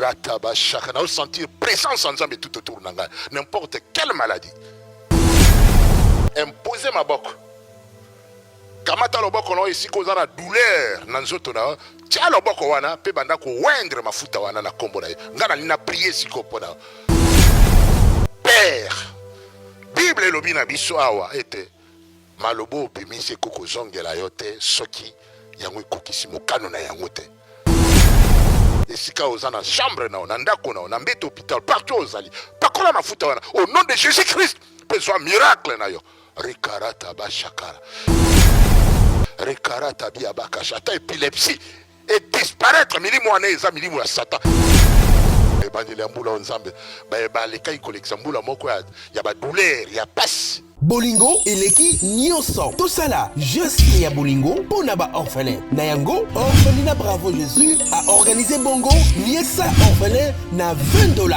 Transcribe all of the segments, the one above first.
Rataba chaka na sentir présence ensemble tout autour nanga. N'importe quelle maladie. Imposer ma bok. Kamata loboko no ici cause na douleur na nzoto na. Tia loboko wana pe banda ko wendre mafuta wana na kombo na yo. Ngana lina prier siko pona. Père. Bible lobi na biso awa ete malobo pemise koko zongela yote soki yango kokisi mokano na yango te. Esika ozana chambre na ndako na mbeto hôpital partout ozali. Pakola mafuta wana au nom de Jésus-Christ besoin miracle na yo. Rikarata ba shakara. Rikarata bi abaka chata épilepsie et disparaître milimu wana eza milimu ya Satan. Ebandeli ambula onzambe ba lekai collection mbula moko ya ba douleur ya passe. Bolingo eleki nyonso tosala juste ya bolingo pona ba orphelin na yango orphelinat Bravo Jésus a organisé bongo liesa orphelin na $20.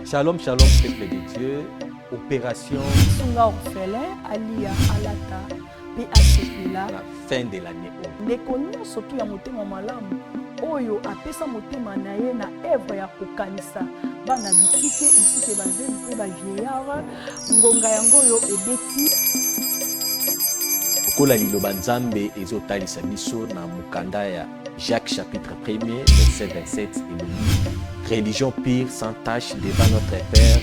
Shalom shalom peuple de Dieu, opération Sunga orphelin alia alata PHPLA la fin de l'année. ndeko nyonso tu ya motema malamu oyo apesa motema na ye na evre ya kokanisa bana bitike isike bazeli mpe bavieillard ngonga yango oyo ebeti Kola liloba nzambe ezotalisa biso na mukanda ya Jacques chapitre 1er verset 27 et religion pure sans tache devant notre Père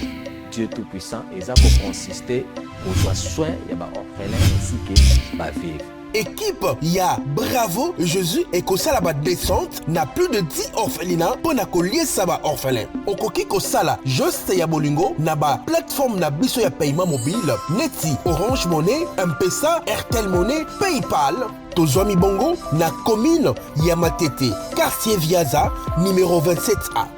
Dieu tout-puissant eza ko consister kozwa soin ya ba orphelin ainsi que ba veuve. Équipe ya Bravo Jésus et kosala ba descente na plus de 10 orphelinats pour na koliesa ba orphelin. Okoki kosala juste ya bolingo na ba plateforme na biso ya paiement mobile neti Orange Money, M-Pesa, Airtel Money, PayPal. Tozwami bongo na commune ya Matete, quartier Viaza, numéro 27A.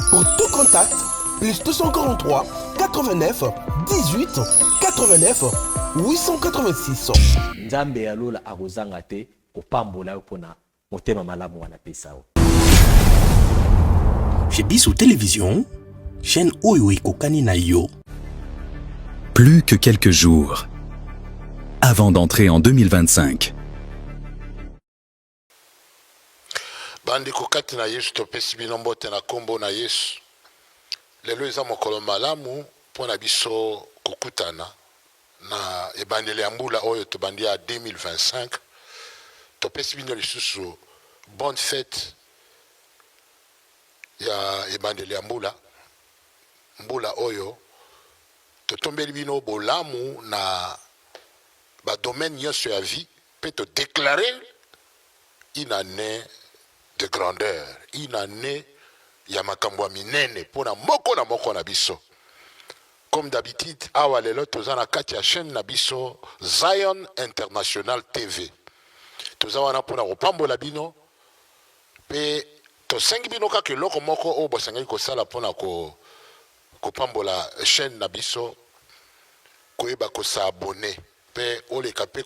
Pour tout contact, plus 243 89 18 89 886. Nzambe alola akozanga te kopambola yo pona motema malamu wana pesa o. Chez Bissou Télévision, chaîne Oyo Ekokani na yo. Plus que quelques jours avant d'entrer en 2025. Bandi kokati na Yesu topesi bino mbote na kombo na Yesu. Lelo eza mokolo malamu pona biso kokutana na ebandeli ya mbula oyo tobandi ya 2025. Topesi bino lisusu bonne fête ya ebandeli ya mbula oyo totombeli bino bolamu na ba domaine nyonso ya vie pe to déclarer une année de grandeur, une année ya makambo minene pona moko na biso. Comme d'habitude, awa lelo toza na kati ya chaîne na biso Zion International TV. Toza wana pona kopambola bino pe tosengi bino kaka eloko moko oyo bosengeli kosala pona kopambola chaîne na biso koyeba kosabone pe oleka pe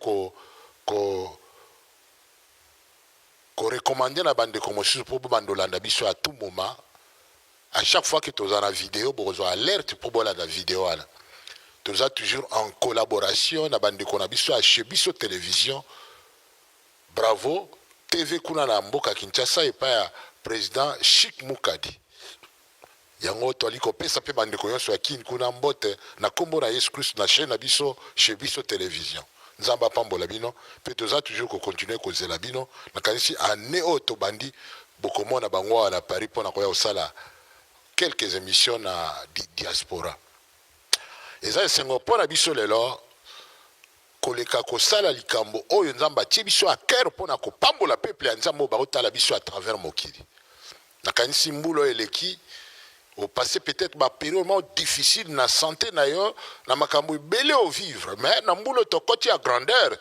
recommander na bandeko mosusu po bandolanda biso à tout moment. À chaque fois que tu as une vidéo, tu as alerte pour la vidéo. Tu as toujours en collaboration avec Chebiso Télévision. Bravo. TV Kuna na Mboka Kinshasa et pas président Chic Moukadi. Yango toli ko pesa pe bandeko nyonso ya kin kuna mbote na kombo na Yesu Christ na chaîne na biso Chebiso Télévision. Nzamba pambola bino pe toza toujours ko continuer ko zela bino na kanisi ane o to bandi bokomona bango na Paris pona ko ya osala quelques émissions na diaspora. Et ça c'est ngo pona biso lelo koleka kosala likambo oyo nzamba tie biso a cœur pona ko pambola peuple ya nzambo ba otala biso à travers mokili. Na kanisi mbulo eleki au passé peut-être ma période difficile na santé na yo na makambo belé au vivre mais na mbulo to koti à grandeur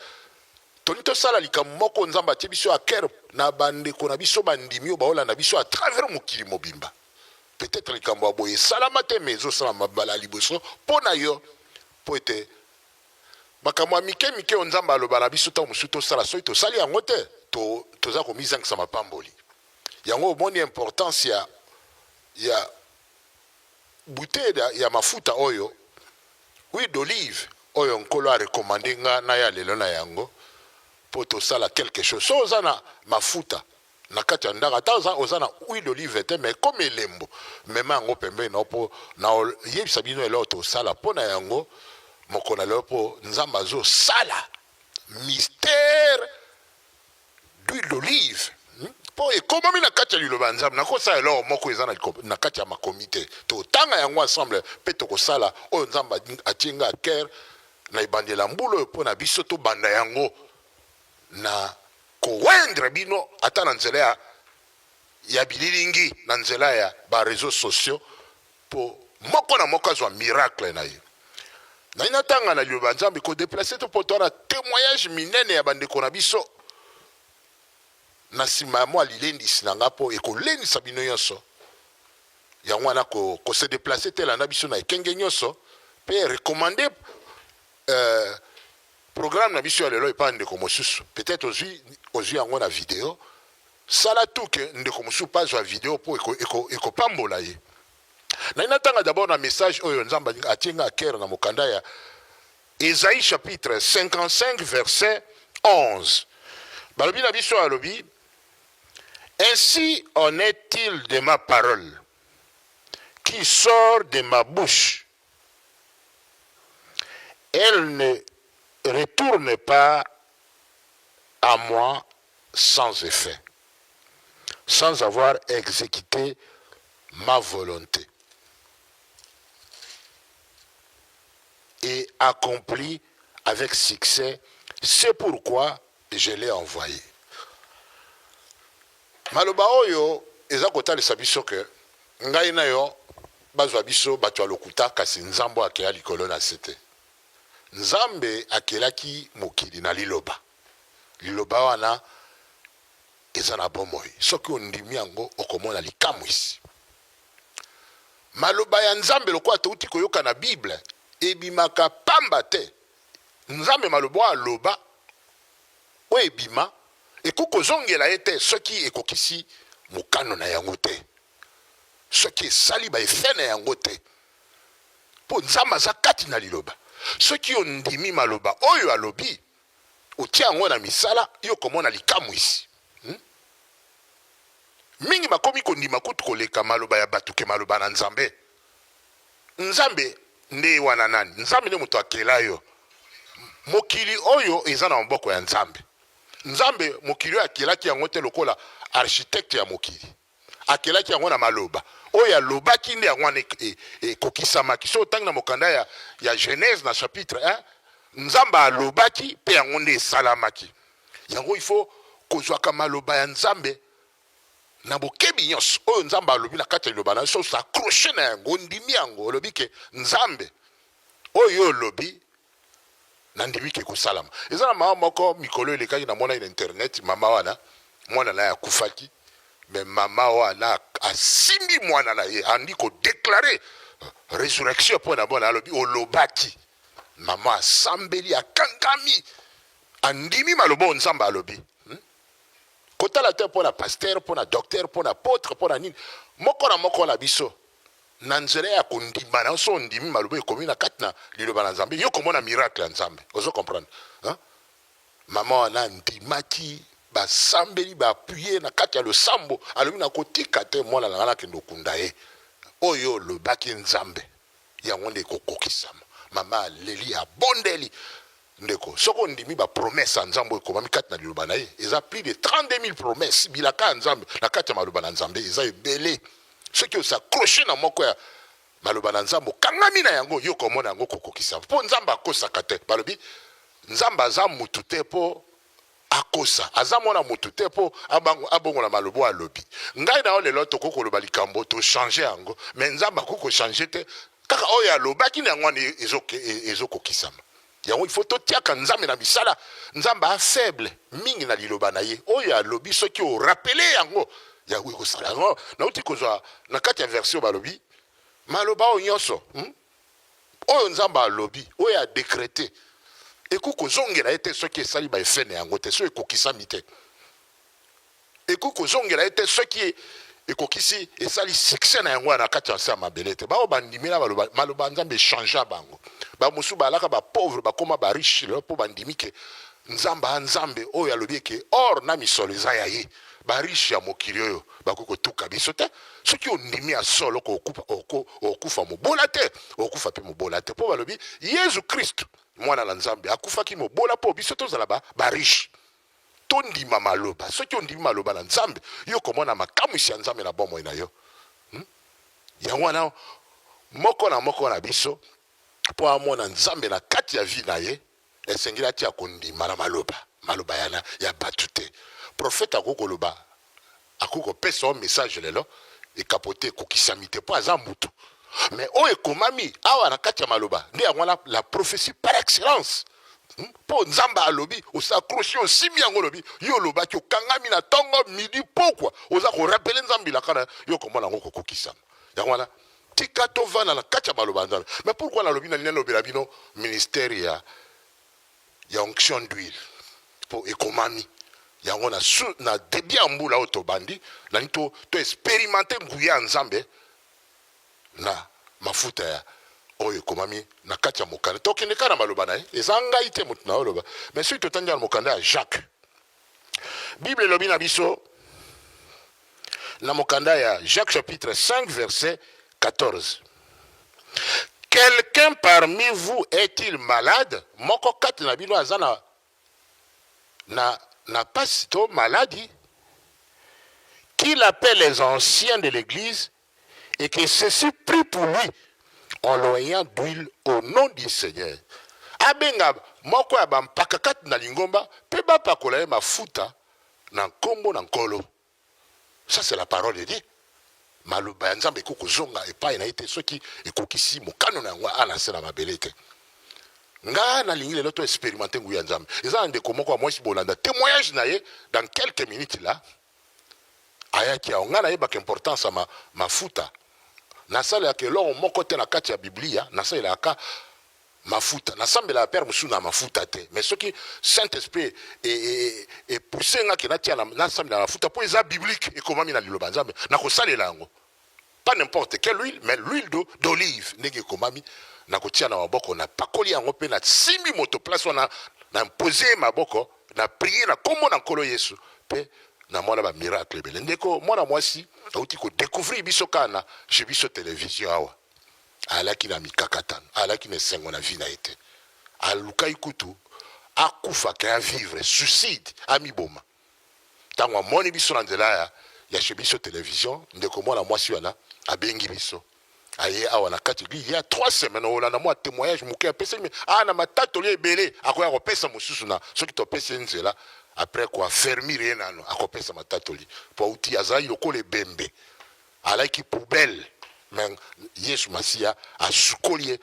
tonito sala likambo moko nzamba tie biso a cœur na bande ko na biso bandimi ba ola na biso à travers mokili mobimba. Peut-être likambo boye salamate mezo salama bala liboso pona yo poete makambo mike onzamba aloba na biso ta musuto sala so to sali yango te to za ko mizanga sama pamboli yango moni importance ya bouteille ya mafuta oyo huile d'olive oyo nkolo a recommandé nga na ya lelo na yango po to sala quelque chose so zana mafuta na kati ya ndako ata oza na huile d'olive te mais comme elembo mema yango pembeni na mpo na yebisa bino eloko tosala mpo na yango mokolo lelo mpo nzambe azosala mystère d'huile d'olive mpo ekomami na kati ya liloba nzambe nakosala eloko moko eza na kati ya makomi te totanga yango ensemble mpe tokosala oyo nzambe atie nga cœur na ebandela mbula oyo mpo na biso tobanda yango na kowendre bino ata na nzela ya bililingi na nzela ya bareseau sociaux mpo moko na moko azwa miracle na ye na inatanga na liloba nzambe kodeplace to mpo toana témoignage minene ya bandeko na biso na nsima ya mwa lilendisi na nga mpo ekolendisa bino nyonso yango wana kose deplace te elanda biso na ekenge nyonso mpe recommande programme na biso ya lelo epa ndeko mosusu peut-être ozwi yango na video sala tu ke ndeko mosusu mpe azwa video mpo ekopambola ye na inatanga d'abord na message oyo nzambe atie nga cœur na mokanda ya Ésaïe chapitre 55 verset 11 balobi na biso alobi ainsi en est-il de ma parole qui sort de ma bouche. Elle ne retourne pas à moi sans effet, sans avoir exécuté ma volonté et accompli avec succès. C'est pourquoi je l'ai envoyé. Maloba oyo eza kotalisa biso ke ngai na yo bazwa biso bato ya lokuta kasi nzambe akela likolo na sete. Nzambe akelaki mokili na liloba. Liloba wana eza na bomoi. Soki ondimi yango okomona likamwisi. Maloba ya nzambe lokwa touti koyoka na Bible ebimaka pamba te. Nzambe maloba aloba o ebima ekoko zongela ete soki ekokisi mukano na yango te. Soki esali ba efe na yango te. Po nzambe aza kati na liloba. Soki ondimi maloba oyo alobi otia yango na misala yo komona likamwisi. Mingi bakomi kondima kutu koleka maloba ya batuke maloba na nzambe. Nzambe nde wana nani? Nzambe nde mutu akela yo. Mokili oyo eza na maboko ya nzambe. Nzambe mokili oyo akelaki yango te lokola architecte ya mokili. Akelaki yango na maloba. Oyo alobaki nde yango wana ekokisamaki. So otangi na mokanda ya Genèse na chapitre 1, nzambe alobaki pe yango nde esalamaki. Yango il faut kozwaka maloba ya nzambe na bokebi nyonso oyo nzambe alobi na kati ya liloba na so s'accrocher na yango ndimi yango olobi ke nzambe oyo olobi na ndimi ke kosalama. Eza na mama moko mikolo elekaki na mona ina internet mama wana mwana na ya kufaki mais mama wana asimbi mwana na ye andi ko déclarer résurrection pour na bona alobi olobaki mama asambeli akangami andimi malobo nzambe alobi. Kotala te pona pasteur, pona docteur, pona apôtre, pona nini. Moko na biso. Na nzela ya kondima na so ndimi maloba ekomi na kati na liloba na nzambe. Yo komona miracle ya nzambe. Ozo comprendre. Mama wana ndimaki basambeli ba appuyer na kati ya losambo alobi na kotika te mwana na ngana kendo kunda ye. Oyo lobaki nzambe. Yango nde kokokisama. Mama leli abondeli. Ndeko soko ndimi ba promesse nzambe ekomami kati na liloba na ye eza plus de 32 000 promesses bilaka nzambe na kati ya maloba na nzambe eza ebele soki osakroche na moko ya maloba na nzambe kangami na yango yo komona yango kokokisa mpo nzambe akosaka te balobi nzambe aza mutu te mpo akosa aza mwana mutu te mpo abongola malobo alobi ngai na yo lelo tokokoloba likambo tochange yango mais nzambe akokochange te kaka oyo alobaki na yango wana ezokokisama. Yango il faut totiaka nzambe na misala nzambe a faible mingi na liloba na ye oyo alobi soki o rappeler yango ya wi kosala yango na uti kozwa na kati ya version balobi maloba o nyonso oyo nzambe alobi oyo a décrété ekuko zongela ete soki esali ba efene yango te so ekokisami te ekuko zongela ete soki ekokisi esali succès na yango na kati ya nsa mabele te bao bandimela maloba nzambe changea bango ba musu balaka ba pauvre ba koma ba riche le po bandimi ke nzamba nzambe oyo alobi ke or na misolo eza ya ye bariche ya mokili oyo bakoki kotuka biso te soki ondimi ya solo okufa mobola te okufa mpe mobola te mpo balobi yesu kristu mwana na nzambe akufaki mobola mpo biso tozala bariche tondima maloba soki ondimi maloba na nzambe yo komona makamwisi ya nzambe na bomoi na yo yango wana moko na biso mpo amona nzambe na kati ya vi na ye esengeli atia kondima na maloba ya bato te profete akoki koloba akoki kopesa o message lelo ekapote ekokisami te mpo aza mutu mais oyo ekomami awa na kati ya maloba nde yango wana la prophétie par excellence mpo nzambe alobi osakroche osimi yango olobi yo olobaki okangami na ntongo midi pokwa oza korapele nzambe ilakana yo komona yango kokokisama yango wana tika tovanda na kati ya maloba nzambe mais pourquoi nalobi na lina lobela bino ministère ya onction d'huile mpo ekomami yango na debi ya mbula oyo tobandi nani to expérimente nguya ya nzambe na mafuta ya oyo ekomami na kati ya mokanda tokende kaka na maloba na ye eza ngai te motu na oyo loba mais soki totandi na mokanda ya Jacques bible elobi na biso na mokanda ya Jacques chapitre 5 verset 14 quelqu'un parmi vous est-il malade moko kati na bino aza na pasi to maladie qu'il appelle les anciens de l'église et que ceux-ci prient pour lui en l'oignant d'huile au nom du Seigneur. Abenga moko ya bampaka kati na lingomba pe bapakola ye mafuta na nkombo na nkolo. Ça c'est la parole de Dieu. Maloba ya nzambe ekoki kozonga epai na ye te soki ekokisi mokano na yango ana se na mabele te. Nga nalingi lelo to expérimenter nguya nzambe. Eza na ndeko moko ya mwasi bolanda témoignage na ye dans quelques minutes là. Ayaki ya nga na ye baka importance ya mafuta. Nasala ke lo moko te na kati ya Biblia nasala ka mafuta nasambela ya père musu na mafuta te mais soki Saint-Esprit et pousser nga ke natia na sambela mafuta po eza biblique et komami na liloba nzambe na kosalela yango pas n'importe quelle huile mais l'huile d'olive ndenge komami na kotia na maboko na pakoli yango pe na simi moto place wana na imposer maboko na prier na kombo na nkolo Yesu pe na mwana ba miracle bele ndeko mwana mwasi auti ko découvrir biso kana chez biso télévision awa alaki na mikakatano alaki na sengo na vie na ete alukai kutu akufa ka vivre suicide amiboma tango moni biso na nzela ya chez biso télévision ndeko mwana mwasi wana abengi biso aye awa na kati il y a 3 semaines on a moi témoignage muke apesa mais na matato li ebele akoya kopesa mususu na soki to pesa nzela après quoi fermir yenano akopesa matatoli po uti azali lokole bembe alaki poubelle mais Yesu Masia a sukolié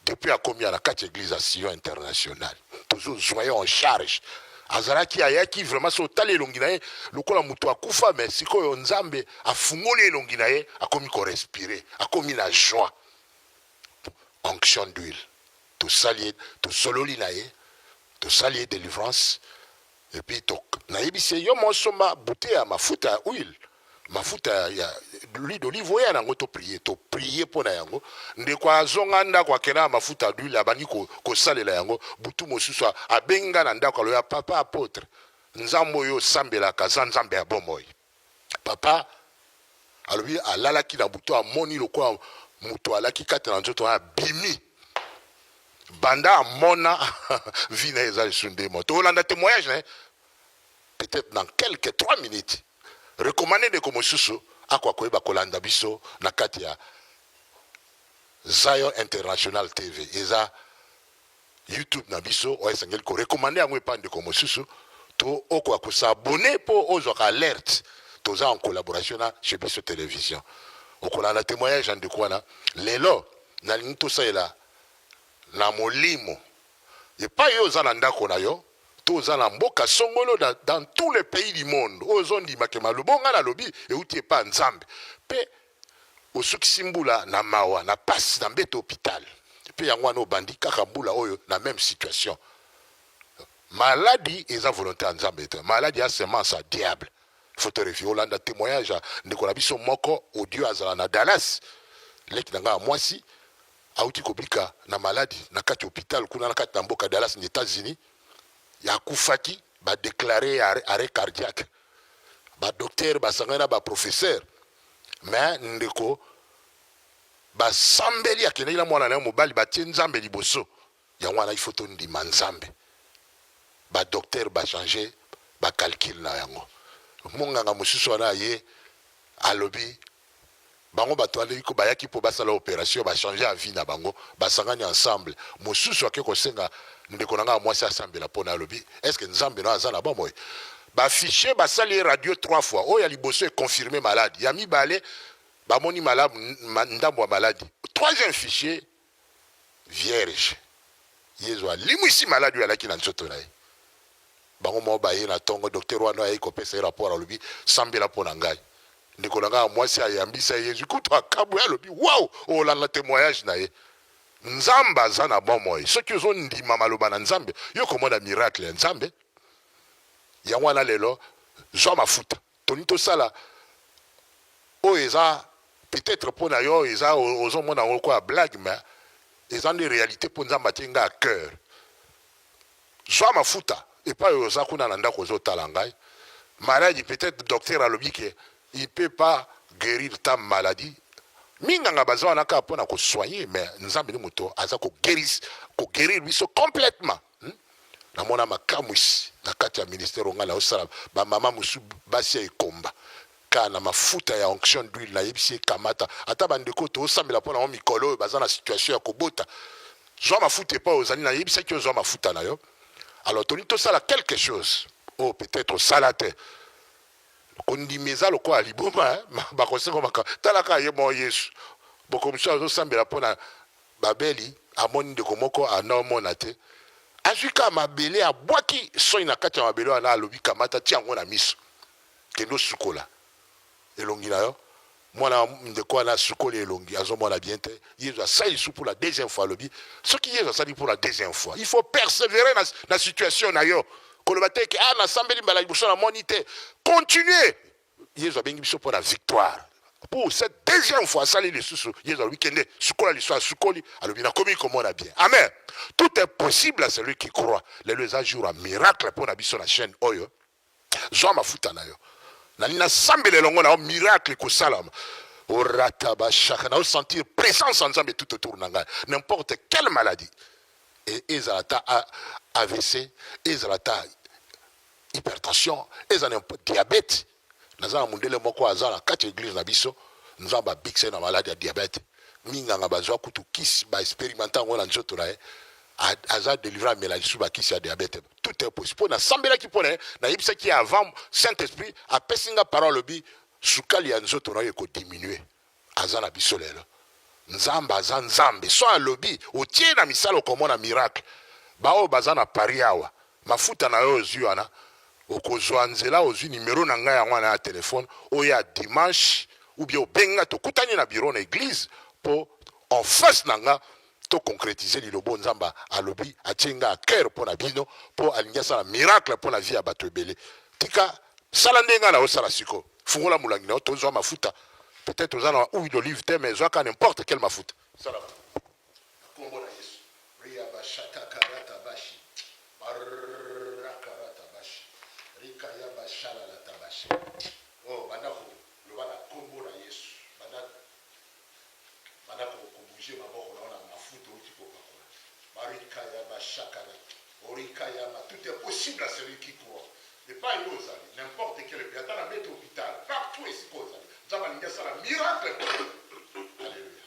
depuis a commis à la 4 église à Sion internationale toujours joyeux en charge azalaki ayaki vraiment so tali longinaye lokola mutu akufa mais sikoyo nzambe afungoli longinaye akomi ko respirer akomi na joie onction d'huile to salier to sololi naye to salier délivrance et puis to naibise yo mosoma bouteille ya mafuta ya huile mafuta ya l'huile d'olive oya nango to prier pour na yango ndeko azonga ndako akena mafuta d'huile abani ko salela yango butu mosusu abenga na ndako alo ya papa apôtre nzambo yo sambela kaza nzambe ya bomoi papa alobi alalaki na butu amoni lokwa mutu alaki kati na nzoto ya bimi banda amona vina eza sunde moto olanda témoignage né peut-être dans quelques 3 minutes recommandé de comme susu akwa koyeba kolanda biso na kati ya Zion International TV eza YouTube na biso o esengeli ko recommander yango epande comme susu to okwa ko s'abonner po ozo alerte toza en collaboration na chez biso télévision okolanda témoignage en de quoi na lelo na linto saela na molimo et pas yo za na ndako na yo toza na mboka songolo dans tous les pays du monde ozondi makema lobonga na lobi e uti pa nzambe pe osoki simbula na mawa na passe na mbeto hôpital pe yango wana obandi kaka mbula oyo na même situation maladie eza volonté ya nzambe te maladie a semence à diable faut te refier olanda témoignage ndeko na biso moko audio azala na Dallas leki nanga mwasi auti kobika na maladie na kati hôpital kuna na kati na mboka Dallas ni États-Unis ya kufaki ba déclarer arrêt cardiaque docteur basangana ba professeur mais ndeko basambeli akende ila mwana na mobali batie nzambe liboso ya wana il faut to ndima nzambe ba docteur ba changer ba calcul na yango monganga mosusu wana ye alobi bango bato ali ko bayaki po basala opération ba changer a vie na bango basangani ensemble mosusu ake ko senga ndeko nanga mwasi asambela pona alobi est-ce que nzambe na azana ba moy ba fichier basali radio 3 fois o ya liboso est confirmé malade ya mibale ba moni malade ndambo malade troisième fichier vierge yezo limwisi malade ya laki na nzoto na ye bango mo ba ye na tongo docteur wana ye ko pesa rapport alobi sambela pona ngai ndeko nanga mwasi ayambisa yezu kutu akabu ya lobi wow o la témoignage na ye nzamba zana bomoy soki ozo ndima maloba na nzambe yo komona miracle ya nzambe ya wana lelo zo mafuta toni to sala o eza peut-être pona yo eza ozo mona ko blague mais eza une réalité pour nzamba tinga à cœur zo mafuta et pas oza kuna na ndako zo talangai maladie peut-être docteur alobi que il peut pas guérir ta maladie minganga bazwa na ka pona ko soigner mais nzambe ni moto aza ko guérir biso complètement na mona makamusi na kati ya ministère ngala osala ba mama musu basi ekomba kana mafuta ya onction d'huile na yebisi kamata ata bandeko to osambela pona mikolo baza na situation ya kobota zo mafuta pas ozali na yebisi ki zo mafuta na yo alors toni to sala quelque chose oh peut-être salate kondimeza loko aliboma bakoseko maka talaka ye mo yesu bokomsha zo sambela pona babeli amoni de komoko anomona te azuka mabele abwaki soyi na kati ya mabele wana alobi kamata ti yango na miso kendo sukola elongi na yo mwana ndeko wana sukoli elongi azomona bien te yesu asali su pour la deuxième fois alobi soki yesu asali pour la deuxième fois il faut persévérer na situation na yo koloba te ke na sambeli mbala liboso na moni te continuer yesu abengi biso pour la victoire pour cette deuxième fois asali lisusu yesu alobi kende sukola liso asukoli alobi nakomi komona bien amen tout est possible à celui qui croit lelo eza jour ya miracle mpo na biso na chaîne oyo zwa mafuta na yo nalina sambela elongo na yo miracle kosalama orata bashaka na osentir présence en nzambe tout autour na ngai n'importe quelle maladie ezala ta AVC ezala ta hypertension ezala diabète naza na mundele moko aza na kati église na biso nzamba bikse na maladie ya diabète minganga bazwa kutu kisi ba expérimenter ngo na nzoto na ye aza délivrer mais la lisusu bakisi ya diabète tout est possible na sambela ki pone na yebisa ki avant Saint-Esprit apesinga parole bi sukali ya nzoto na ye ko diminuer aza na biso lelo nzamba aza nzambe so alobi otie na misala okomona miracle bao baza na pari awa mafuta na yo ozwi wana okozwa nzela ozwi numero na ngai yango na telefone oya dimanche ou bien obenga tokutani na bureau na église po en face na nga to concrétiser lilobo nzamba alobi atienga a cœur pour na bino po alingi asala miracle pour la vie ya bato ebele tika sala ndenga na osala siko fungola mulangi na yo tozwa mafuta peut-être ozana na huile d'olive te mais zwaka n'importe quel mafuta sala kombo na yesu ria bashata karata bashi markarata bashi rika ya bashala la tabashi oh banako lobana kombo na yesu banako bouger maboko na mafuta utikoka marika ya bashakara orika ya tout est possible à celui qui croit et pas une chose n'importe quel pays dans la bête hôpital partout ici cause ça va nous ça la miracle alléluia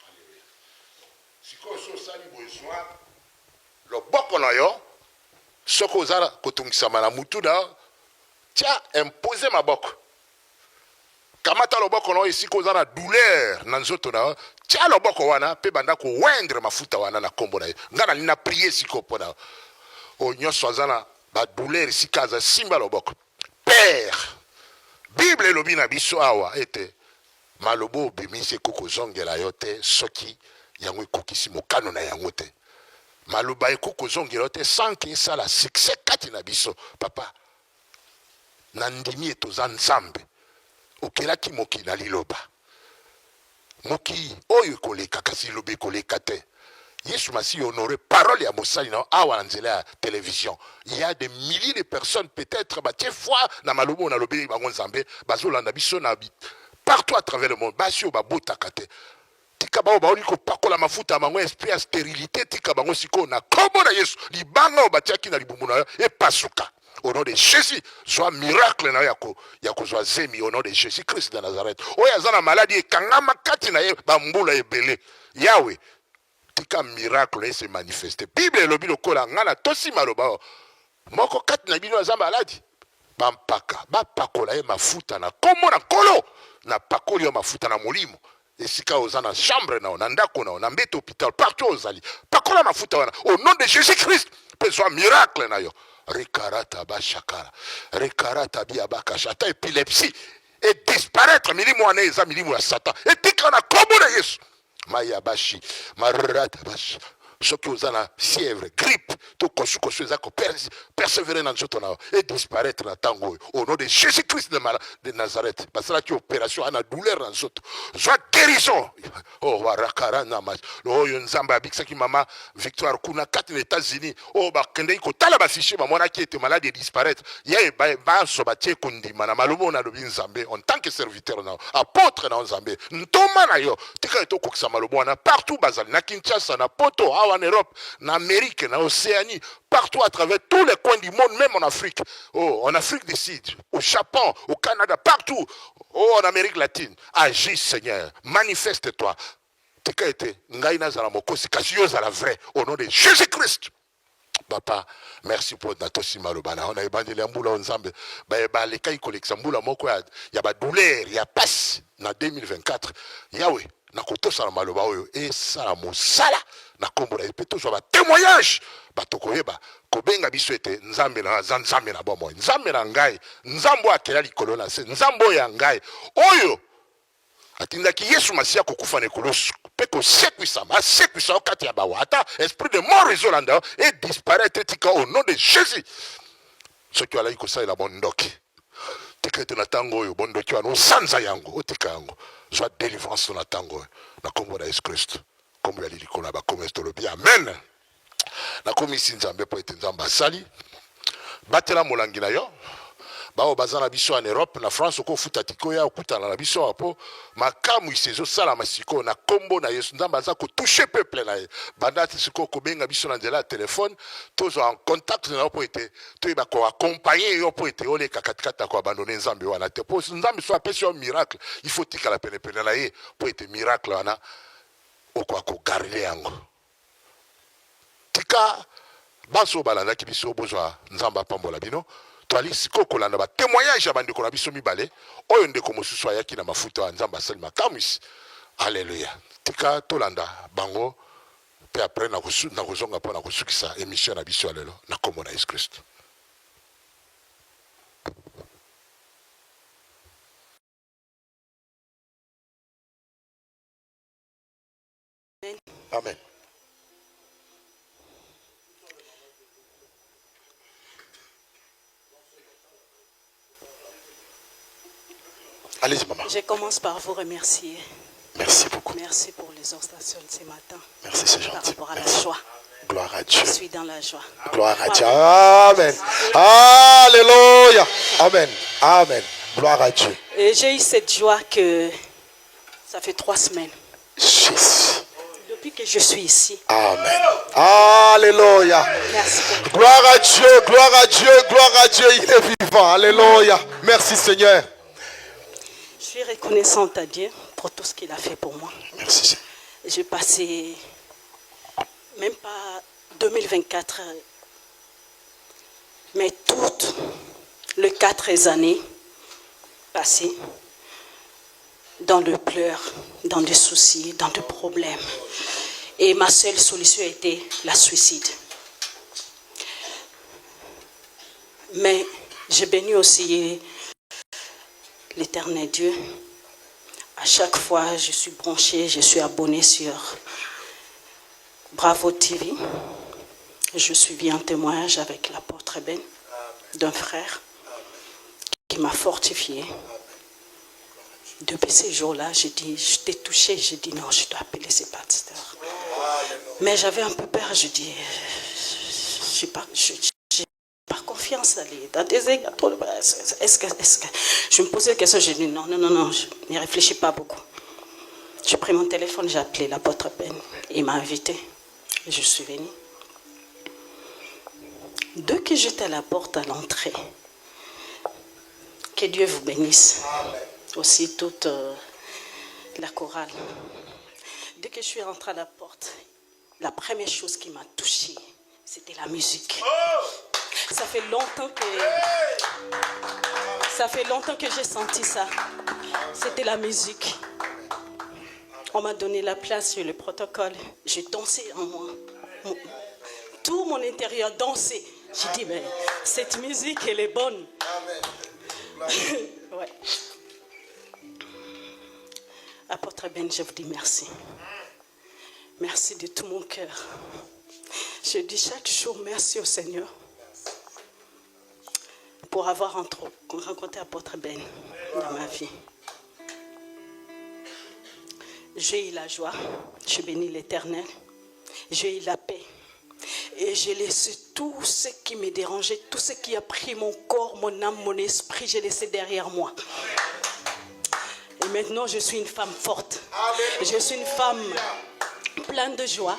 alléluia si quoi ça ni besoin le boko na yo soko zara kotungisa mala mutu na tia imposer maboko kamata loboko na ici cause na douleur na nzoto na tia loboko wana pe banda ko wendre mafuta wana na kombo na ye ngana nina prier siko pona o nyoso azana ba douleur sikaza simba loboko père bible elobi na biso awa ete malobo obimisi koko zongela yo te soki yango ekokisi mokano na yango te maloba ekoko zongela yo te sanki esala succès kati na biso papa na ndimi etoza nzambe okelaki mokili na liloba moki oyo ekoleka kasi liloba ekoleka te Yesu Masi honoré parole ya mosali na awa nzela ya télévision. Il y a des milliers de personnes peut-être batie foi na malobo na lobi bango nzambe bazolanda biso na partout à travers le monde. Basio babotaka te. Tika bao baoni ko pakola mafuta mango esprit ya stérilité tika bango siko na kombo na Yesu libanga obatiaki na libumu na e pasuka. Au nom de Jésus, soit miracle na yako soit zemi au nom de Jésus Christ de Nazareth. Oya zana maladie kangama kati na ye bambula ebele. Yahweh tika miracle et se manifester. Bible lobi lokola ngana tosi maloba. Moko kati na bino za maladi. Bampaka, bapakola ye mafuta na komo na kolo na pakoli yo mafuta na molimo. Esika ozana chambre na ndako na mbete hôpital partout ozali. Pakola mafuta wana au nom de Jésus Christ. Peut soit miracle na yo. Rekarata bashakara. Rekarata biabakasha. Ta épilepsie et disparaître milimu wana eza milimu ya Satan. Et tika na komo na Yesu. Maya bashi, marata bashi. Soki ozana fièvre, grippe, to kosu ezako persévérer dans nzoto na et disparaître na tango au nom de Jésus-Christ de Nazareth. Basala ki opération ana douleur dans nzoto. Soit guérison. Oh warakara na mas. Oh nzamba abikisa ki mama Victoire kuna kati na États-Unis. Oh ba kende ko tala ba fichier ba mwana ki était malade et disparaître. Ye ba so ba tie kundi mana malumo na lobi nzambe en tant que serviteur na apôtre na nzambe. Ntoma na yo. Tika to kokisa malumo na partout bazali na Kinshasa na Poto en Europe, en Amérique, en Océanie, partout à travers tous les coins du monde, même en Afrique. Oh, en Afrique du Sud, au Japon, au Canada, partout. Oh, en Amérique latine. Agis, Seigneur. Manifeste-toi. Au nom de Jésus-Christ. Papa, merci pour notre simalobana. On a évangélé un boulot ensemble. Les cas, il y a douleur, il y a passe en 2024. Yahweh. Na kotosa na maloba oyo e sala mosala na kombo na epeto zo ba témoignage batokoyeba kobenga biso ete nzambe na bomo nzambe na ngai nzambo akela likolo na se nzambo ya ngai oyo atindaki Yesu Masia kokufa na kolosu pe ko sekwisa okati ya bawata esprit de mort isolanda et disparaître tika au nom de Jésus ce qui ala iko la bondoki tika ete na tango oyo bondoki wa no sanza yango otika yango soit délivrance na tango na kombo na Yesu Christ kombo ya liliko na ba kombo estolobi amen na komisi nzambe po ete nzambe asali batela molangi na yo bao bazana biso en Europe na France ko futa tikoya okutana na biso apo makamu isezo sala masiko na kombo na Yesu nzambe aza ko toucher peuple na ye bandati siko ko benga biso na nzela téléphone tozo en contact na po ete to ba ko accompagner yo po ete ole kakatikata ko abandonner nzambe wana te po nzambe so apesi un miracle il faut tika la pene na ye po ete miracle wana okwa ko garder yango tika baso balanda ki biso bozwa nzamba pambola bino toali siko kolanda ba témoignage abandi ko na biso mibale oyo ndeko mosusu ayaki na mafuta ya nzamba sali makamis alléluia tika tolanda bango pe après na kozonga pona kosukisa émission na biso alelo na kombo na Yesu Christ. Amen. Allez-y, maman. Je commence par vous remercier. Merci beaucoup. Merci pour l'exhortation de ce matin. Merci, c'est gentil. Par rapport à Merci. la joie. Gloire à Dieu. Je suis dans la joie. Gloire à Dieu. Amen. Alléluia. Amen. Amen. Gloire à Dieu. Et j'ai eu cette joie que ça fait 3 semaines. Jésus. Depuis que je suis ici. Amen. Alléluia. Merci beaucoup. Gloire à Dieu. Gloire à Dieu. Gloire à Dieu. Il est vivant. Alléluia. Merci Seigneur. Je suis reconnaissante à Dieu pour tout ce qu'il a fait pour moi. Merci. J'ai passé même pas 2024, mais toutes les 4 années passées dans le pleur, dans des soucis, dans des problèmes. Et ma seule solution a été la suicide. Mais j'ai béni aussi l'Éternel Dieu. À chaque fois, je suis branchée, je suis abonnée sur Bravo TV. Je suis en témoignage avec l'apôtre Ben, d'un frère qui m'a fortifiée. Depuis ces jours-là, j'ai dit, je t'ai touché, j'ai dit non, je dois appeler ce pasteur. Mais j'avais un peu peur, je dis, j'ai pas confiance dans des égards. Est-ce que je me posais la question, j'ai dit non, je n'y réfléchis pas beaucoup. J'ai pris mon téléphone, j'ai appelé l'apôtre Ben, il m'a invité, et je suis venue. Dès que j'étais à la porte à l'entrée, que Dieu vous bénisse, aussi toute la chorale. Dès que je suis rentrée à la porte, la première chose qui m'a touchée, c'était la musique. Ça fait longtemps que j'ai senti ça. C'était la musique. On m'a donné la place sur le protocole. J'ai dansé en moi. Tout mon intérieur dansait. J'ai dit, mais cette musique, elle est bonne. Ouais. Apôtre Ben, je vous dis merci. Merci de tout mon cœur. Je dis chaque jour merci au Seigneur pour avoir rencontré Apôtre Ben dans ma vie. J'ai eu la joie, je bénis l'Éternel, j'ai eu la paix. Et j'ai laissé tout ce qui me dérangeait, tout ce qui a pris mon corps, mon âme, mon esprit, j'ai laissé derrière moi. Et maintenant, je suis une femme forte. Je suis une femme pleine de joie,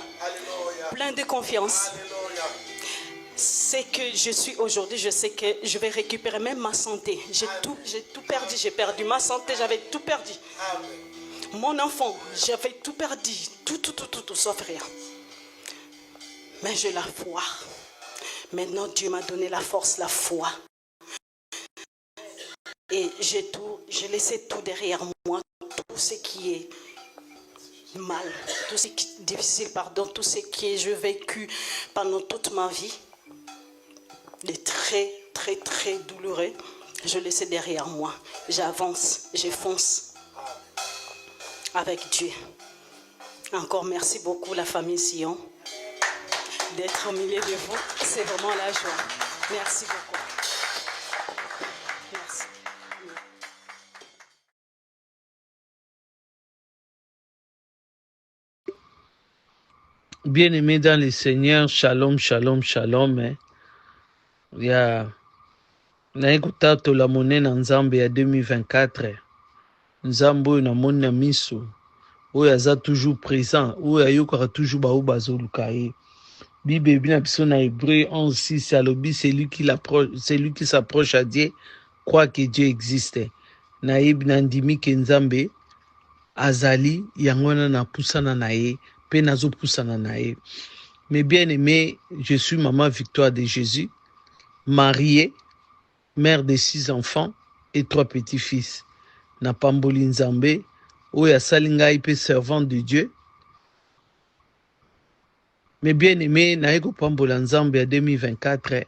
pleine de confiance. C'est que je suis aujourd'hui, je sais que je vais récupérer même ma santé. J'ai tout perdu, j'ai perdu ma santé, j'avais tout perdu. Mon enfant, j'avais tout perdu, tout, sauf rien. Mais j'ai la foi. Maintenant, Dieu m'a donné la force, la foi. Et j'ai laissé tout derrière moi, tout ce qui est mal, tout ce qui est difficile, tout ce que j'ai vécu pendant toute ma vie, les très douloureux, je laisse derrière moi. J'avance, je fonce avec Dieu. Encore merci beaucoup la famille Sion d'être au milieu de vous. C'est vraiment la joie. Merci beaucoup. Merci. Bien-aimés dans le Seigneur, shalom, shalom, shalom. Il y a naikuta la monnaie en Zambie à 2024. Nzambo na mona miso. Oyo aza toujours présent. Oyo ayokara toujours ba bazolukaye. Bible bien na Hébreu 11:6 alobi celui qui s'approche à Dieu croit que Dieu existe. Na ibna ndimi ke Nzambe azali yangona na pusana na ye pe nazo pusana na ye. Mais bien aimé, je suis maman Victoire de Jésus, mariée, mère de 6 enfants et 3 petits-fils. Na pamboli Nzambe oyo asali ngai pe servant de Dieu. Mais bien aimé, naeko pambola Nzambe à 2024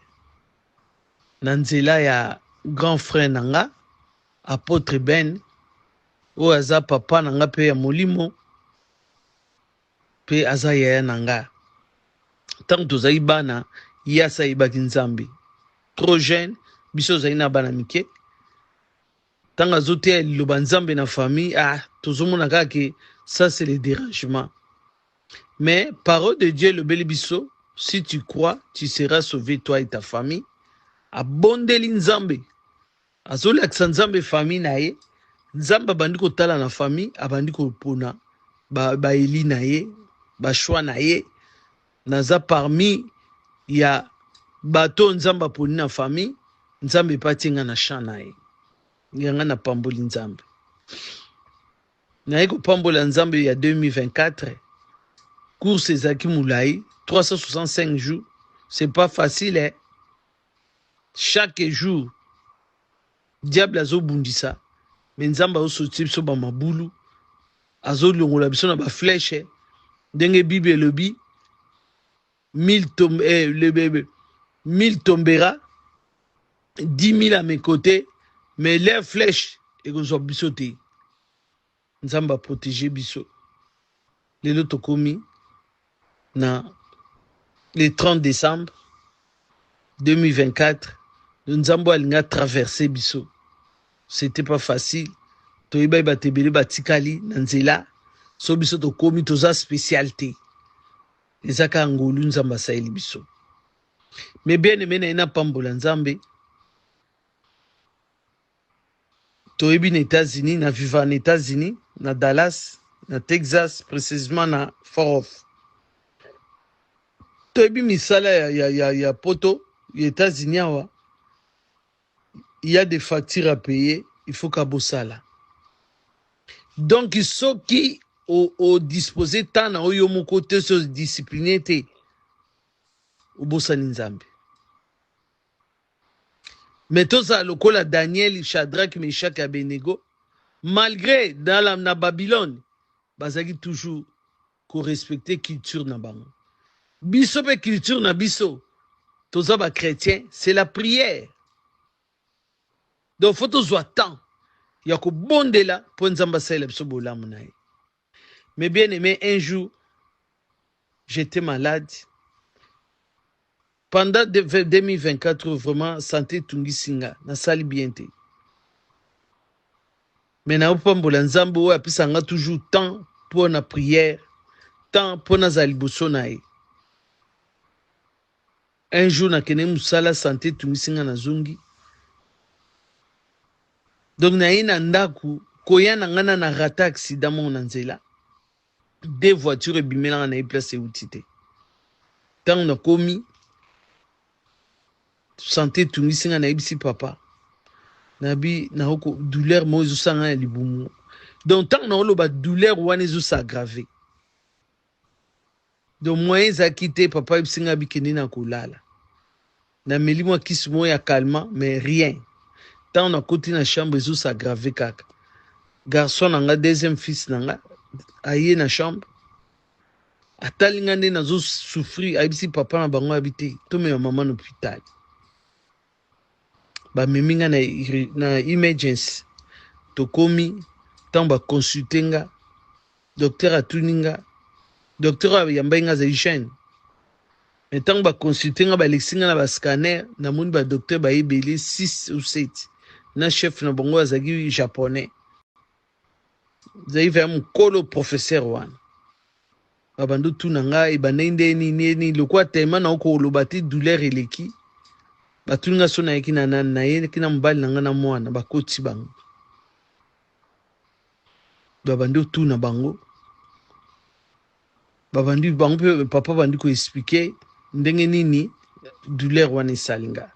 na nzela ya grand frère nanga apôtre Ben oyo aza papa nanga pe ya molimo pe aza yaya nanga. Tant tozali bana yasa ibaki Nzambe trop jeune biso zali na bana mike tant azote liloba Nzambe na famille tozomona kaka ça c'est le dérangement. Mais parole de Dieu le belibiso, si tu crois, tu seras sauvé toi et ta famille. Abondeli Nzambe. Azoli aksa Nzambe famille na ye. Nzambe abandi kotala na famille, abandi kopona ba eli na ye, ba choix na ye. Naza parmi ya bato Nzambe aponi na famille, Nzambe patinga na champ na ye. Yanga na pamboli Nzambe. Na eko pambola Nzambe ya 2024. Course Zaki Moulaï, 365 jours, c'est pas facile. Hein? Chaque jour, diable azo bundisa, mais Nzamba oso tipso ba mabulu, azo longola biso na ba flèche, denge Bible lobi, 1000 tombera, 10 000 à mes côtés, mais les flèches, et qu'on soit biso te. Nzamba protéger biso. Les loto komi. Na le 30 décembre 2024, Nzambo alinga traversé biso. C'était pas facile. Toiba batebele batikali nanzela, so biso to komi toza spécialité. ezaka ngolu nzambe asaeli biso. Mais bien aimé na ina pambola nzambe toyebi na États-Unis, na viva en États-Unis, na Dallas, na Texas, précisément na Fort Worth. Toyebi misala ya poto, les États-Unis awa, il y a des factures à payer, il faut qu'à bossala. Donc ils sont qui au disposé tant na oyo mon côté se discipliner te au bossani nzambe. Mais tout ça, le col à Daniel, Shadrach, Meshach et Abednego, malgré dans la Babylone, bazaki toujours qu'on respecte culture na bango. Biso pe culture na biso, tous les chrétiens, c'est la prière. Donc faut tous attendre. Il y a que bon de là pour nzamba sa biso bolamu na ye. Mais bien aimé, un jour, j'étais malade. Pendant 2024, vraiment, santé tungi singa, na sali bien te. Mais na upambola nzambo wa pisanga toujours temps pour na prière, temps pour na zaliboso na ye. Un jour na kene musala santé tungi singa na zungi. Donc na ina ndaku koya na ngana na rata accident mo na nzela. Deux voitures bimela na place outité. Tant na komi santé tungi singa na ibisi papa nabi na hoko douleur mo zo sanga libumu. Donc tant na olo ba douleur wane zo s'aggraver. Donc moyen za quitter papa ibisi nga bikeni na kolala. Na meli mo kisi mo ya calmant mais rien. Tant na côté na chambre zo s'aggraver kaka. Garçon nga deuxième fils nga aye na chambre. Atalinga nde na zo souffrir ibisi papa na bango habité. To me maman na hôpital. Ba meminga na emergency to komi tamba consultenga docteur atuninga docteur yambainga za hygiene mais tamba consultenga ba lexinga na ba scanner na moni ba docteur ba ibeli 6 ou 7 na chef na bongo azagi japonais zaiva mukolo professeur wana babandu tunanga ibanende ni lokwa tema na ko lobati douleur eleki batulinga sona yeki na ye kina mbali nanga na mwana bakoti bango babandi tuna bango babandi bango papa bandi ko expliquer ndenge nini douleur wana salinga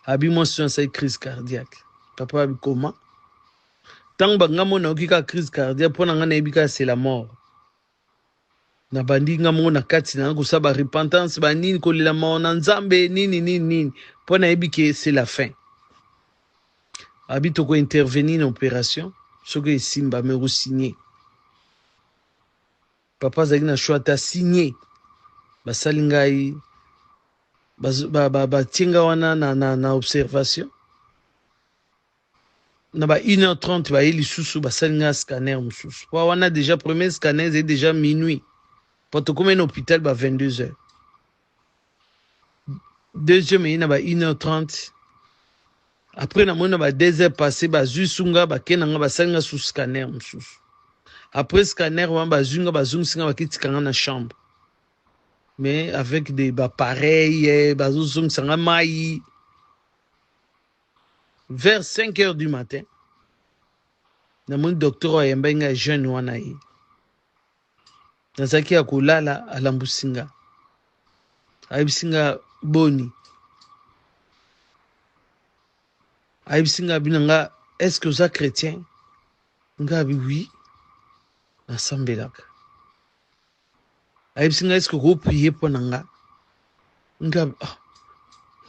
abi mo son sa crise cardiaque papa abi koma tant banga mona okika crise cardiaque pona ngana ebika c'est la mort na bandi nga mo na kati na ko saba repentance ba nini ko lela mo na nzambe nini pona ebike c'est la fin habito ko intervenir en opération ce que simba me re-signer papa zaki na choix ta signer ba salingai ba tinga wana na observation na ba 1h30 ba eli susu ba salinga scanner mususu kwa wana déjà premier scanner c'est déjà minuit. Pour te commettre un hôpital, 22h. Deuxième, il y a 1h30. Après, il y a 2h passées, il y a Zusunga, il y a sous scanner. Après scanner, il y a Zunga, qui est dans la chambre. Mais avec des appareils, vers 5h du matin, il y a un docteur qui est un jeune. Nazaki ya kulala alambusinga aibisinga boni aibisinga binanga est-ce que vous êtes chrétien ngabi oui nasambelaka aibisinga est-ce que vous priez pour nanga ngabi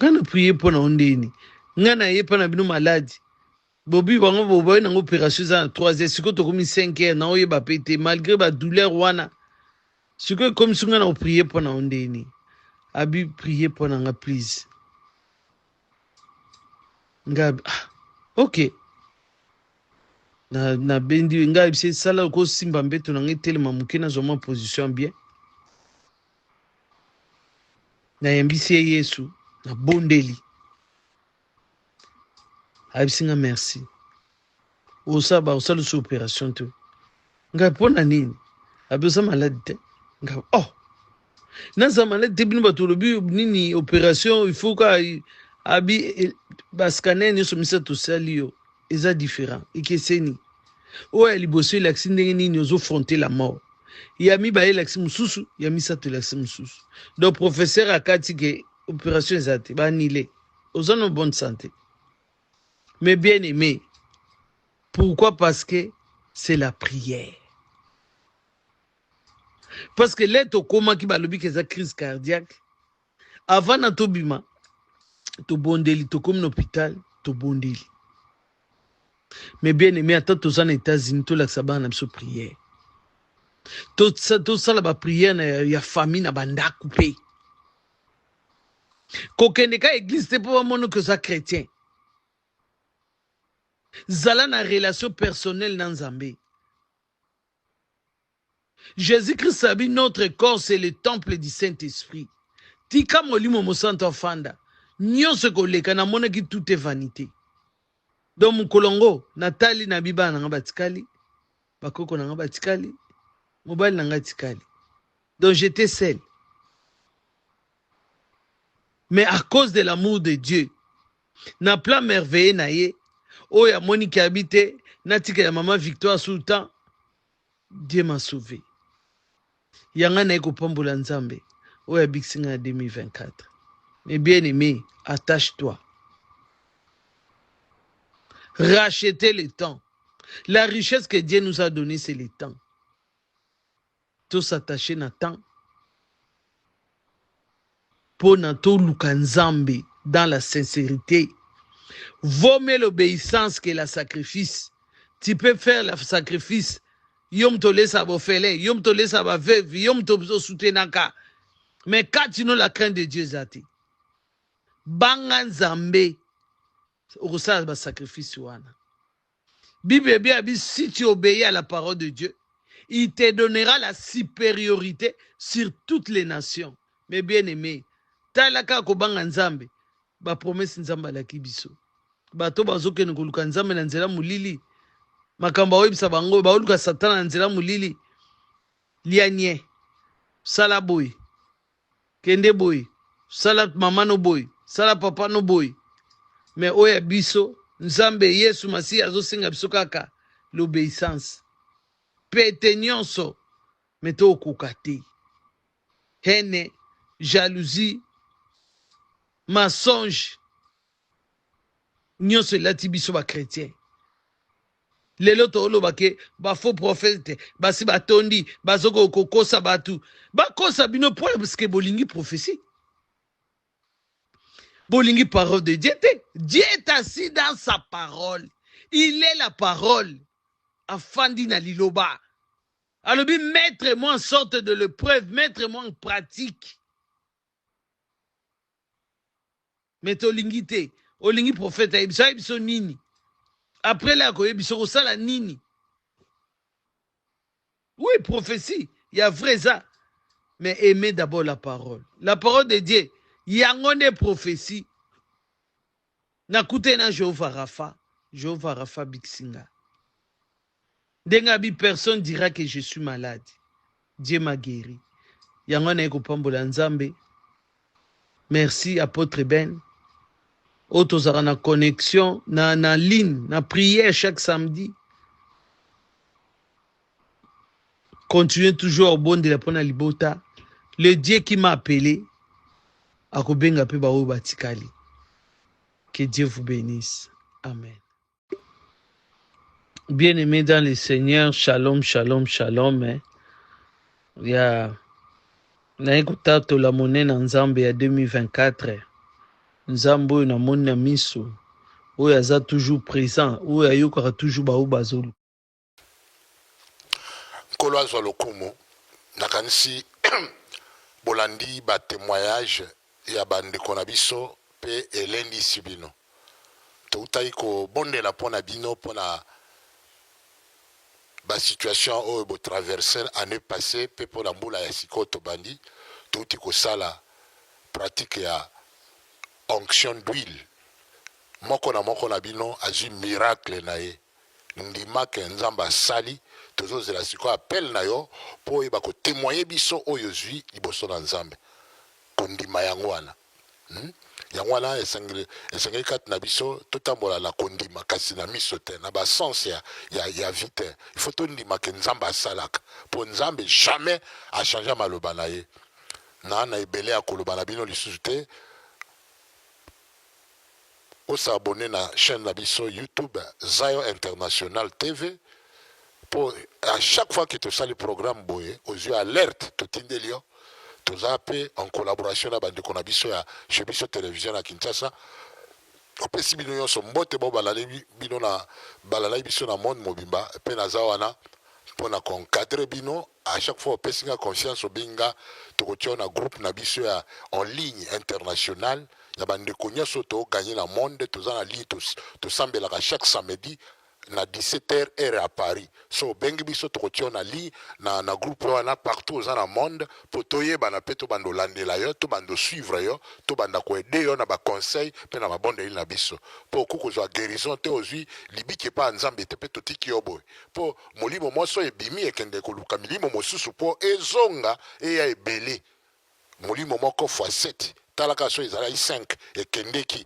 ngana prier pour na ondeni ngana yepa na bino maladi bobi bango boboy na opération za 3h siko to komi 5h na oyeba pété malgré ba douleur wana. Ce que comme si on a prié pour nous ondeni, abi prier pour nous please. Ngab ok. Na bendi ngab c'est ça là ko simba mbeto na ngetele mamuke na zoma position bien. Na yembisi Yesu na bondeli. Abi singa merci. Osa ba osa le opération tout. Ngab pona nini? Abi osa malade. Oh, nazamala te bino bato lobi nini opération il faut ka abi baskane nyonso misato osali yo eza différent ekeseni oyo ya liboso elakisi ndenge nini ozofronte la mort ya mibale elakisi mosusu ya misato elakisi mosusu donc professeur akati ke opération eza te banile oza na bonne santé mais bien aimé pourquoi? Parce que c'est la prière. Parce que l'être au coma qui balobi que ça crise cardiaque avant na tobima to bondeli to comme l'hôpital to bondeli. Mais bien aimé attends tous en États-Unis to la sabana na biso prière. To ça la prière na ya famille na banda coupé. Kokende ka église te pour mono que ça chrétien. Zala na relation personnelle na Nzambe. Jésus-Christ sabi notre corps c'est le temple du Saint-Esprit. Tika molimo mo santo fanda. Nyonso koleka na mona ki tout est vanité. Donc mon kolongo natali na biba na batikali. Bakoko na batikali. Mobile na batikali. Donc j'étais seul. Mais à cause de l'amour de Dieu, na plan merveilleux na ye, oh ya Monique habité, na tika ya maman Victoire Sultan, Dieu m'a sauvé. Yanga na eko pambola Nzambe, oh ya Bixinga 2024. Mais bien aimé, attache-toi. Rachetez le temps. La richesse que Dieu nous a donnée, c'est le temps. Tout s'attacher na temps. Pour nato Lukanzambe dans la sincérité. Vaut mieux l'obéissance que le sacrifice. Tu peux faire le sacrifice. Yom to lesa bofele, yom to lesa ba veuve, yom to soutenaka. Mais quand tu n'as la crainte de Dieu, zati. Banga Nzambe. Osa ba sacrifice wana. Bible bien dit si tu obéis à la parole de Dieu, il te donnera la supériorité sur toutes les nations. Mais bien aimé, talaka ko banga Nzambe, ba promesse Nzamba la kibiso. Bato bazoke ne koluka Nzambe na nzela mulili. Makamba webisa bango ba oluka Satan na nzela mulili. Lianye. Sala boy. Kende boy. Sala mama no boy. Sala papa no boy. Mais oya biso Nzambe Yesu Masi azosinga biso kaka l'obéissance. Pete nyonso meto okukati. Hene, jalousie, mensonge. Nyonso lati biso ba chrétien. Lelo to olo bake ba faux prophète basi batondi bazoko kokosa batu. Ba kosa bino pour parce que bolingi prophétie. Bolingi parole de Dieu. Dieu est assis dans sa parole. Il est la parole. Afandi na liloba. Alors, mettre-moi en sorte de l'épreuve, mettre-moi en pratique. Mettez olingi te. Olingi prophète, aïbso nini. Après là, aïbso sala nini. Oui, prophétie. Il y a vrai ça. Mais aimez d'abord la parole. La parole de Dieu. Il y a une prophétie. Nakute na Jehovah Rapha Bixinga. Dengabi, personne dira que je suis malade. Dieu m'a guéri. Yangona eko pambola Nzambe. Merci, apôtre Ben. Otozara na connexion, na ligne, na prière chaque samedi. Continuez toujours au bon de la pona libota. Le Dieu qui m'a appelé, akobenga pe bawo batikali. Que Dieu vous bénisse. Amen. Bien-aimés dans le Seigneur, shalom, shalom, shalom. Il y a naikuta la monnaie en Zambie à 2024. Nzambo na mona miso. Oyo aza toujours présent. Oyo ayokaka toujours baou bazolu. Nkolo azwa lokumu nakanisi bolandi ba témoignage ya bandeko na biso pe elendisi bino. Toutaki ko bondela pona bino pona ba situation oyo bo traverser année passée pe pona mbula ya siko tobandi touti ko sala pratique ya onction d'huile. Moko na bino azui miracle na ye. Ndima ke Nzamba sali tozozela sikoyo appel na yo mpo oyeba kotémoigne biso oyo ozwi liboso na nzambe kondima yango wana. Yango wana esengeli kati na biso totambola na kondima kasi na miso te na basens ya vie te. Il faut tondima ke nzambe asalaka mpo nzambe jamais achange maloba na ye. Na ebele ya koloba na bino lisusu te. Osabone na chaîne na biso YouTube Zion International TV pour à chaque fois que tu sali le programme boye aux yeux alerte to tindelio to zape en collaboration na bande kona biso ya chez biso télévision à Kinshasa opesi bino yo so mbote bo balale bino na balala biso na monde mobimba pe na zawana pour na encadrer bino à chaque fois opesi nga confiance obinga to ko na groupe na biso ya en ligne international. Ya bande konya soto gagner la monde toza na ligne to sambela chaque samedi na 17h heure à Paris. So bengi biso to na li na groupe wana partout dans le monde pour toye bana peto bando landela yo to bando suivre yo to banda ko aider yo na ba conseil pe na mabonde na biso pour ko zo guérison te ozui libiki pa nzambe te peto tiki yo boy pour molimo moso ebimi ekende ko luka milimo mosusu pour ezonga e ya ebele molimo moko x7 talaka so ezala 5 et kendeki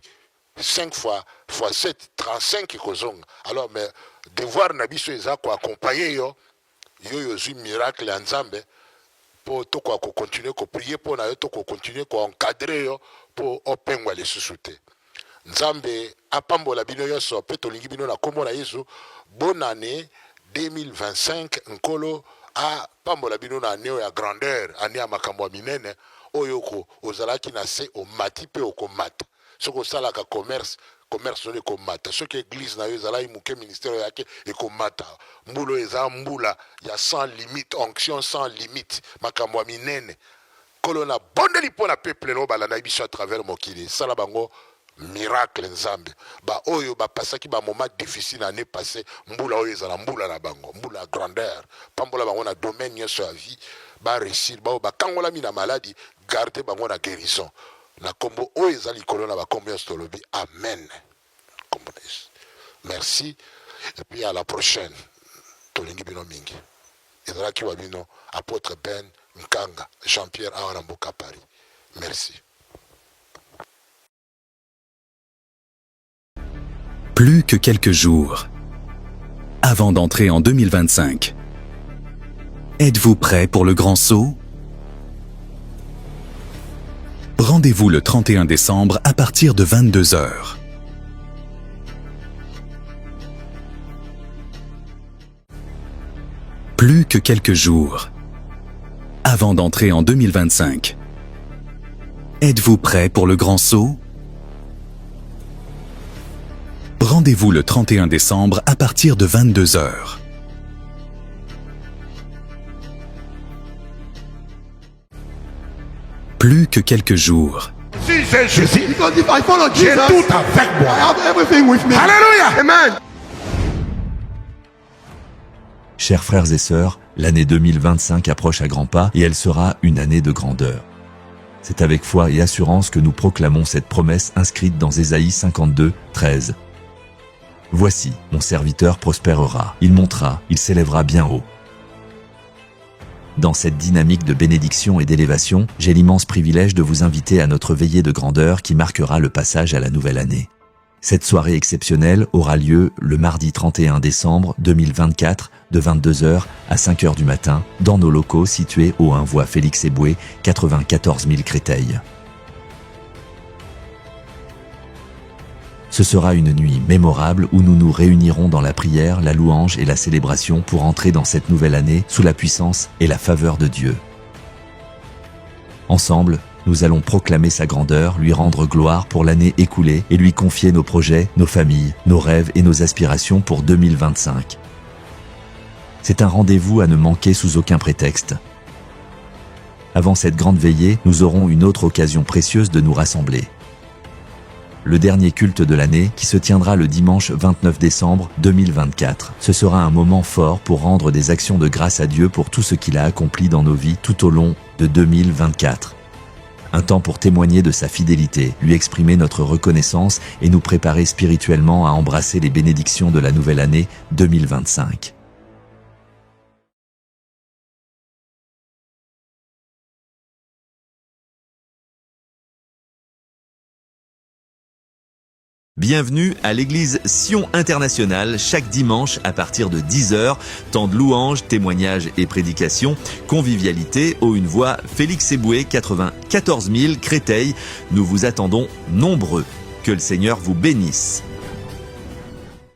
5 fois 7 35 kozonga. Alors mais devoir na biso eza ko accompagner yo yozui miracle en nzambe pour to ko continuer ko prier pour na yo to ko continuer ko encadrer yo pour opengwa les susute. Nzambe apambola bino yo so pe to lingi bino na kombo na Yesu. Bonne année 2025 nkolo a pambola bino na année ya grandeur, année ya makambo minene. Oyoko ozalaki na se o mati pe o komata soko sala ka commerce no komata soki église na yo ezala imuke ministère yake e komata mbulo eza mbula ya sans limite onction sans limite makambo minene kolona bondeli pona peuple no balanda biso à travers mokili sala bango miracle nzambe ba oyo ba pasaki ba moment difficile année passée mbula oyo ezala mbula na bango mbula grandeur pambola bango na domaine nyonso ya vie ba réussir ba kangola mina maladie garder bango na guérison na kombo oyo ezali kolona ba kombo stolobi amen. Merci et puis à la prochaine tolingi bino mingi ezala ki wabino apôtre Ben Nkanga Jean-Pierre Awanamboka Paris. Merci. Plus que quelques jours avant d'entrer en 2025. Êtes-vous prêt pour le grand saut? Rendez-vous le 31 décembre à partir de 22h. Plus que quelques jours avant d'entrer en 2025. Êtes-vous prêt pour le grand saut? Rendez-vous le 31 décembre à partir de 22h. Plus que quelques jours. Si c'est Jésus, j'ai tout avec moi. I have everything with me. Alléluia. Amen. Chers frères et sœurs, l'année 2025 approche à grands pas et elle sera une année de grandeur. C'est avec foi et assurance que nous proclamons cette promesse inscrite dans Ésaïe 52, 13. Voici, mon serviteur prospérera, il montera, il s'élèvera bien haut. Dans cette dynamique de bénédiction et d'élévation, j'ai l'immense privilège de vous inviter à notre veillée de grandeur qui marquera le passage à la nouvelle année. Cette soirée exceptionnelle aura lieu le mardi 31 décembre 2024 de 22h à 5h du matin dans nos locaux situés au 1 voie Félix Eboué, 94 000 Créteil. Ce sera une nuit mémorable où nous nous réunirons dans la prière, la louange et la célébration pour entrer dans cette nouvelle année sous la puissance et la faveur de Dieu. Ensemble, nous allons proclamer sa grandeur, lui rendre gloire pour l'année écoulée et lui confier nos projets, nos familles, nos rêves et nos aspirations pour 2025. C'est un rendez-vous à ne manquer sous aucun prétexte. Avant cette grande veillée, nous aurons une autre occasion précieuse de nous rassembler. Le dernier culte de l'année, qui se tiendra le dimanche 29 décembre 2024. Ce sera un moment fort pour rendre des actions de grâce à Dieu pour tout ce qu'il a accompli dans nos vies tout au long de 2024. Un temps pour témoigner de sa fidélité, lui exprimer notre reconnaissance et nous préparer spirituellement à embrasser les bénédictions de la nouvelle année 2025. Bienvenue à l'église Sion International chaque dimanche à partir de 10h. Temps de louanges, témoignages et prédications. Convivialité, Haut une voix, Félix Eboué, 94 000, Créteil. Nous vous attendons nombreux. Que le Seigneur vous bénisse.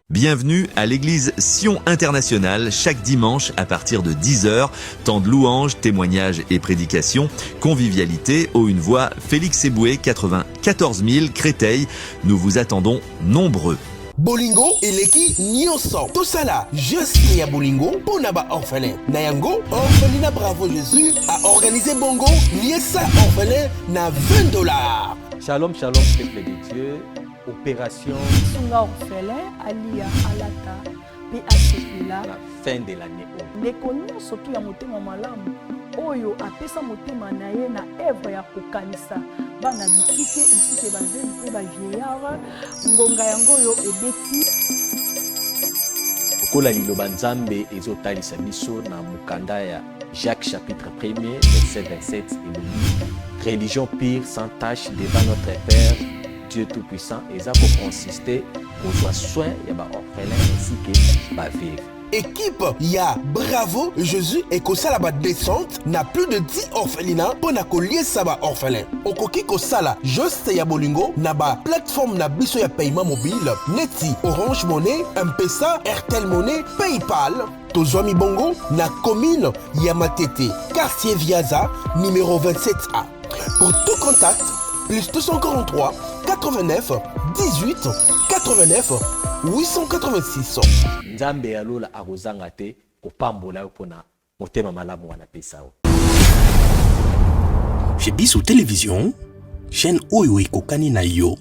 Bienvenue à l'église Sion International chaque dimanche à partir de 10h. Temps de louanges, témoignages et prédications. Convivialité, Haut une voix, Félix Eboué, 94 000, Créteil. Nous vous attendons nombreux. Bolingo eleki nyonso tosala geste ya bolingo mpona baorphelin na yango orphelina Bravo Jésus a organisé bongo liesa orphelin na $20. Shalom, shalom, peuple de Dieu. Opération Sunga orphelin alia alata pe asekila la fin de l'année. ndeko nyonso tu ya motema malamu oyo apesa motema na ye na evre ya kokanisa bana bitike esike bazeli mpe bavieillard ngonga yango oyo ebeti Kola liloba nzambe ezotalisa biso na mukanda ya Jacques chapitre 1er verset 27 et le religion pure sans tache devant notre Père Dieu Tout-Puissant et ça pour consister aux soins ya ba orphelin ainsi que ba veuve. Équipe ya Bravo Jésus ekosala ba descente na plus de 10 orphelinats pona koliesa ba orphelin. Okoki kosala geste ya bolingo na ba plateforme na biso ya paiement mobile neti Orange Money, M-Pesa, Airtel Money, PayPal. Tozwami bongo na commune ya Matete, quartier Viaza, numéro 27A. Pour tout contact, plus 243 89 18 89 886. Nzambe alola akozanga te kopambola yo pona motema malamu wana pesa yo. Chez Bissou Télévision, chaîne oyo ekokani na yo.